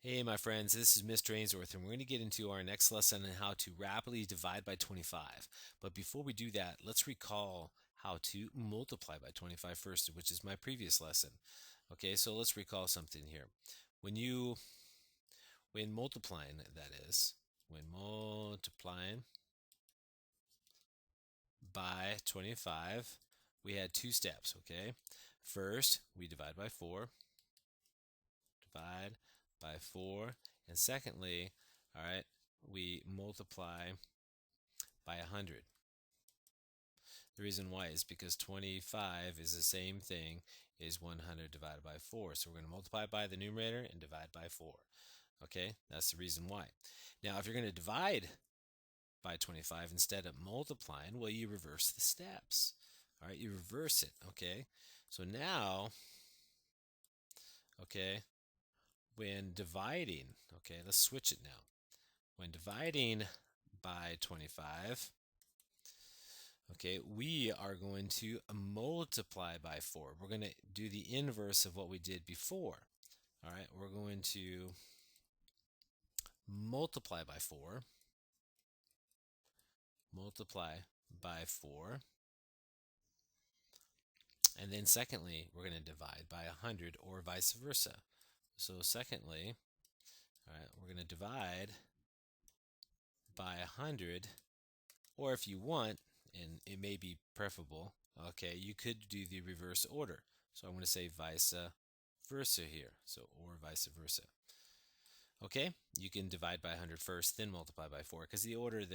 Hey, my friends, this is Mr. Ainsworth, and we're going to get into our next lesson on how to rapidly divide by 25. But before we do that, let's recall how to multiply by 25 first, which is my previous lesson. Okay, so let's recall something here. When you, when multiplying, that is, when multiplying by 25, we had two steps, okay? First, we divide by 4, divide by 4, and secondly, all right, we multiply by 100. The reason why is because 25 is the same thing as 100 divided by 4. So we're going to multiply by the numerator and divide by 4. Okay, that's the reason why. Now, if you're going to divide by 25 instead of multiplying, well, you reverse the steps. All right, you reverse it. Okay, so now, okay, when dividing, okay, let's switch it now. When dividing by 25, okay, we are going to multiply by 4. We're going to do the inverse of what we did before. All right, we're going to multiply by 4, multiply by 4, and then secondly, we're going to divide by 100 or vice versa. So secondly, all right, we're going to divide by 100, or if you want, and it may be preferable, okay, you could do the reverse order. So I'm going to say vice versa here, so or vice versa. Okay, you can divide by 100 first, then multiply by 4, because the order of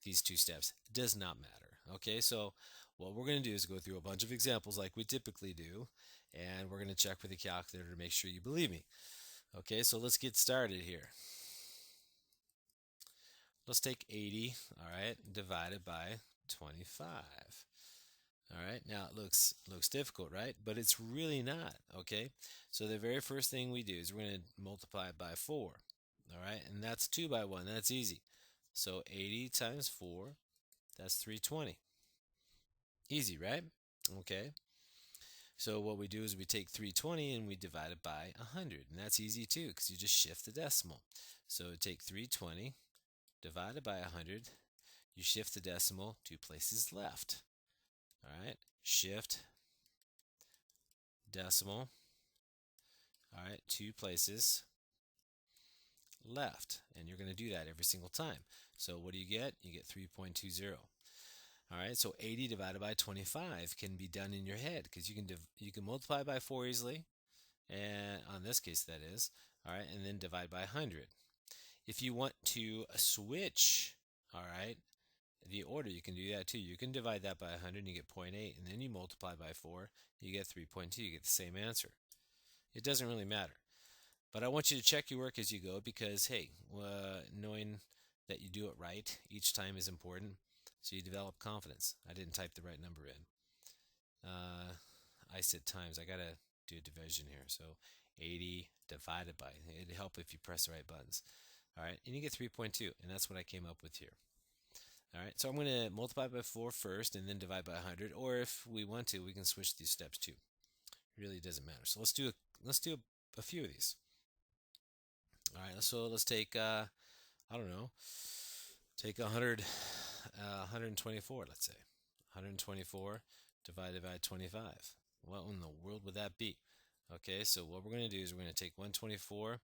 these two steps does not matter. Okay, so what we're going to do is go through a bunch of examples like we typically do, and we're going to check with the calculator to make sure you believe me. Okay, so let's get started here. Let's take 80, all right, divided by 25. All right, now it looks difficult, right? But it's really not, okay? So the very first thing we do is we're going to multiply it by 4. All right, and that's 2 by 1. That's easy. So 80 times 4, that's 320. Easy, right? Okay. So what we do is we take 320 and we divide it by 100. And that's easy too because you just shift the decimal. So take 320 divided by 100. You shift the decimal 2 places left. All right. Shift decimal. All right. 2 places left. And you're going to do that every single time. So what do you get? You get 3.20. All right, so 80 divided by 25 can be done in your head because you can multiply by 4 easily, and on this case that is, all right, and then divide by 100. If you want to switch, all right, the order, you can do that too. You can divide that by 100 and you get 0.8, and then you multiply by 4, you get 3.2, you get the same answer. It doesn't really matter. But I want you to check your work as you go because, hey, knowing that you do it right each time is important. So you develop confidence. I didn't type the right number in. I said times. I got to do a division here. So 80 divided by. It'd help if you press the right buttons. All right. And you get 3.2. And that's what I came up with here. All right. So I'm going to multiply by 4 first and then divide by 100. Or if we want to, we can switch these steps too. It really doesn't matter. So let's do a few of these. All right, so let's take I don't know, take 100, 124, let's say, 124 divided by 25. What in the world would that be? Okay, so what we're going to do is we're going to take 124.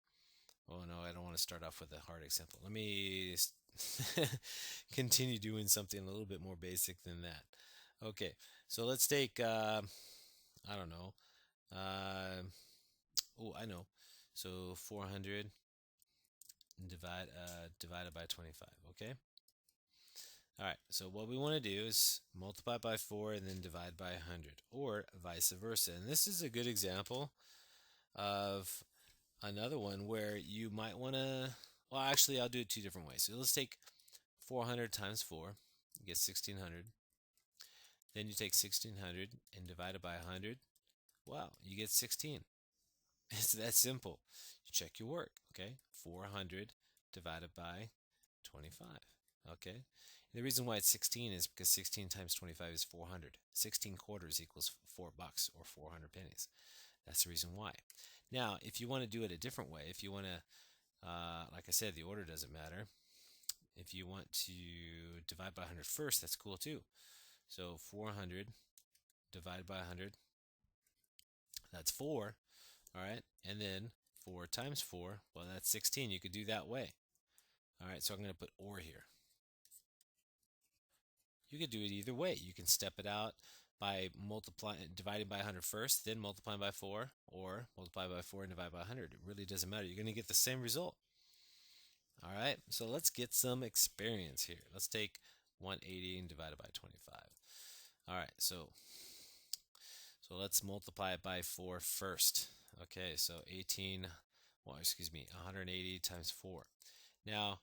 Oh no, I don't want to start off with a hard example. Let me continue doing something a little bit more basic than that. Okay, so let's take I don't know. Uh, oh, I know. So 400 divided by 25. Okay. All right. So what we want to do is multiply by 4 and then divide by 100, or vice versa. And this is a good example of another one where you might want to. Well, actually, I'll do it two different ways. So let's take 400 times 4, you get 1600. Then you take 1600 and divide it by 100. Wow, you get 16. It's that simple. You check your work, okay? 400 divided by 25, okay? And the reason why it's 16 is because 16 times 25 is 400. 16 quarters equals $4 or 400 pennies. That's the reason why. Now, if you want to do it a different way, if you want to, like I said, the order doesn't matter. If you want to divide by 100 first, that's cool too. So 400 divided by 100, that's 4. All right. And then 4 times 4, well, that's 16. You could do that way. All right. So I'm going to put or here. You could do it either way. You can step it out by dividing by 100 first, then multiplying by 4, or multiply by 4 and divide by 100. It really doesn't matter. You're going to get the same result. All right, so let's get some experience here. Let's take 180 and divide it by 25. All right, so let's multiply it by 4 first. Okay, so 180 times 4. Now,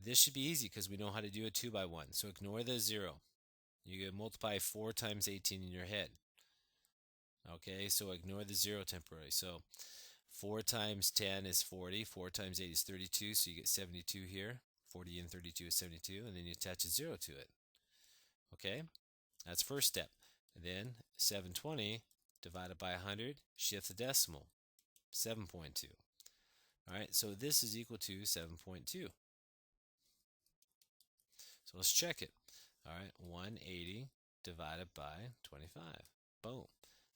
this should be easy because we know how to do a 2 by 1. So ignore the 0. You can multiply 4 times 18 in your head. Okay, so ignore the 0 temporarily. So 4 times 10 is 40. 4 times 8 is 32, so you get 72 here. 40 and 32 is 72, and then you attach a 0 to it. Okay, that's first step. And then 720 divided by 100, shift the decimal, 7.2. All right, so this is equal to 7.2. So let's check it. All right, 180 divided by 25. Boom,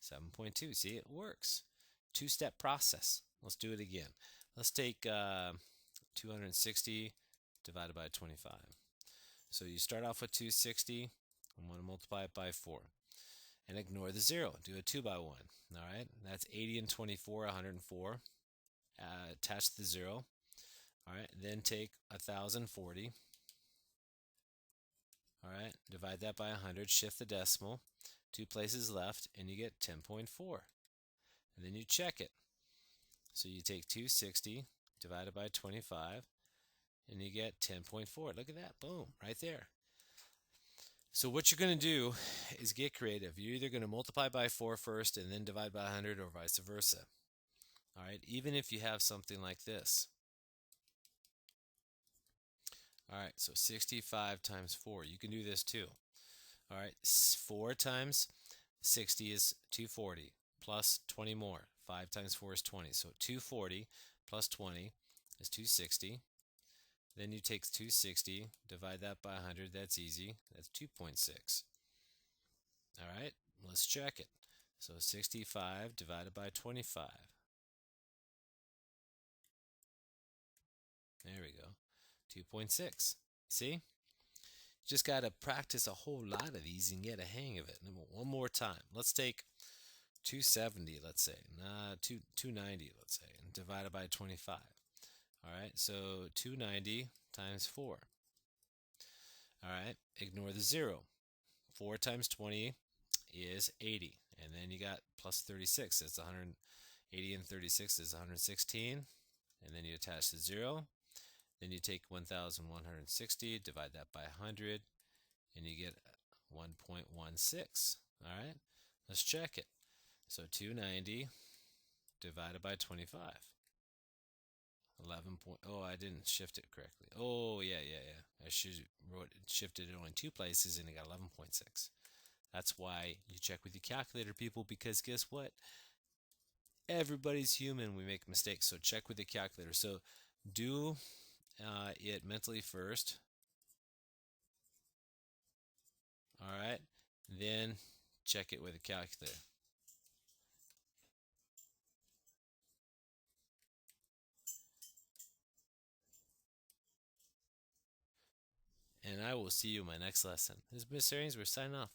7.2. See, it works. Two-step process. Let's do it again. Let's take 260 divided by 25. So you start off with 260. I'm going to multiply it by 4. And ignore the 0. Do a 2 by 1. All right, that's 80 and 24, 104. Attach the 0. All right, then take 1040. All right, divide that by 100, shift the decimal, 2 places left, and you get 10.4. And then you check it. So you take 260 divided by 25, and you get 10.4. Look at that, boom, right there. So what you're going to do is get creative. You're either going to multiply by 4 first and then divide by 100, or vice versa. All right, even if you have something like this. All right, so 65 times 4. You can do this too. All right, 4 times 60 is 240 plus 20 more. 5 times 4 is 20. So 240 plus 20 is 260. Then you take 260, divide that by 100. That's easy. That's 2.6. All right, let's check it. So 65 divided by 25. There we go. 2.6. See? Just got to practice a whole lot of these and get a hang of it. And one more time. Let's take 270, let's say. 290, let's say, and divide it by 25. All right, so 290 times 4. All right, ignore the 0. 4 times 20 is 80. And then you got plus 36. That's 180 and 36 is 116. And then you attach the 0. Then you take 1,160, divide that by 100, and you get 1.16. All right, let's check it. So 290 divided by 25. 11 point. Oh, I didn't shift it correctly. Oh, yeah. I shifted it only 2 places, and it got 11.6. That's why you check with your calculator, people, because guess what? Everybody's human. We make mistakes, so check with the calculator. So do it mentally first. All right, then check it with a calculator. And I will see you in my next lesson. This is Miss Arians. We're signing off.